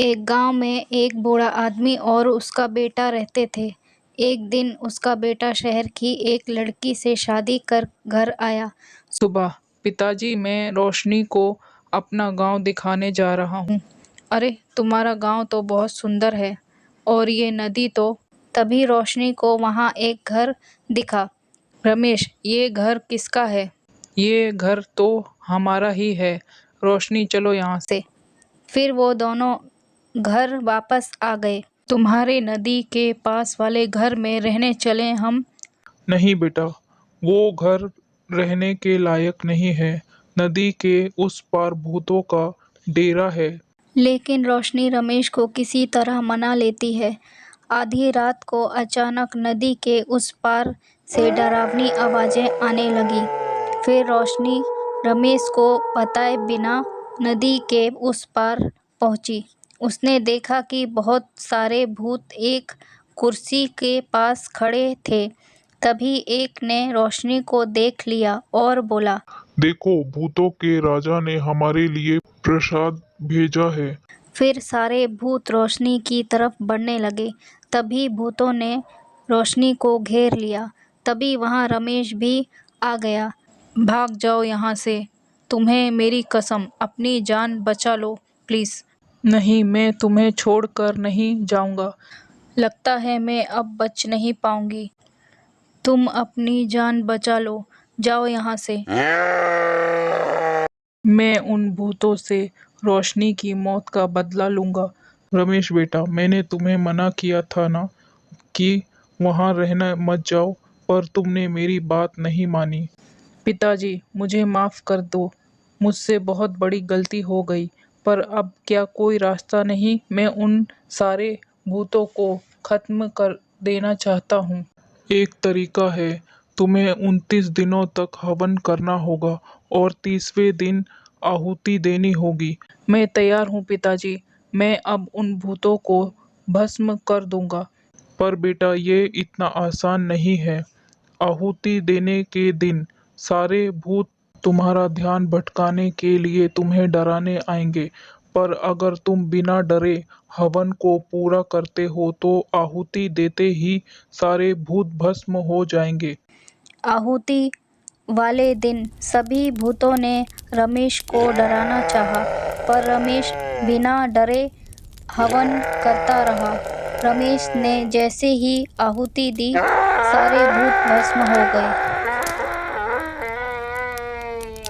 एक गांव में एक बूढ़ा आदमी और उसका बेटा रहते थे। एक दिन उसका बेटा शहर की एक लड़की से शादी कर घर आया। सुबह, पिताजी, मैं रोशनी को अपना गांव दिखाने जा रहा हूँ। अरे, तुम्हारा गांव तो बहुत सुंदर है, और ये नदी तो। तभी रोशनी को वहां एक घर दिखा। रमेश, ये घर किसका है? ये घर तो हमारा ही है। रोशनी, चलो यहाँ से। फिर वो दोनों घर वापस आ गए। तुम्हारे नदी के पास वाले घर में रहने चले हम। नहीं बेटा, वो घर रहने के लायक नहीं है। नदी के उस पार भूतों का डेरा है। लेकिन रोशनी रमेश को किसी तरह मना लेती है। आधी रात को अचानक नदी के उस पार से डरावनी आवाजें आने लगी। फिर रोशनी रमेश को बताए बिना नदी के उस पार पहुंची। उसने देखा कि बहुत सारे भूत एक कुर्सी के पास खड़े थे। तभी एक ने रोशनी को देख लिया और बोला, देखो, भूतों के राजा ने हमारे लिए प्रसाद भेजा है। फिर सारे भूत रोशनी की तरफ बढ़ने लगे। तभी भूतों ने रोशनी को घेर लिया। तभी वहां रमेश भी आ गया। भाग जाओ यहाँ से, तुम्हें मेरी कसम, अपनी जान बचा लो प्लीज। नहीं, मैं तुम्हें छोड़कर नहीं जाऊंगा। लगता है मैं अब बच नहीं पाऊंगी। तुम अपनी जान बचा लो, जाओ यहाँ से। मैं उन भूतों से रोशनी की मौत का बदला लूंगा। रमेश बेटा, मैंने तुम्हें मना किया था ना कि वहां रहना मत जाओ, पर तुमने मेरी बात नहीं मानी। पिताजी, मुझे माफ कर दो। मुझसे बहुत बड़ी गलती हो गई। पर अब क्या कोई रास्ता नहीं? मैं उन सारे भूतों को खत्म कर देना चाहता हूँ। एक तरीका है, तुम्हें 29 दिनों तक हवन करना होगा और 30वें दिन आहुति देनी होगी। मैं तैयार हूँ पिताजी। मैं अब उन भूतों को भस्म कर दूंगा। पर बेटा, ये इतना आसान नहीं है। आहुति देने के दिन सारे भूत तुम्हारा ध्यान भटकाने के लिए तुम्हें डराने आएंगे। पर अगर तुम बिना डरे हवन को पूरा करते हो तो आहुति देते ही सारे भूत भस्म हो जाएंगे। आहुति वाले दिन सभी भूतों ने रमेश को डराना चाहा, पर रमेश बिना डरे हवन करता रहा। रमेश ने जैसे ही आहुति दी, सारे भूत भस्म हो गए।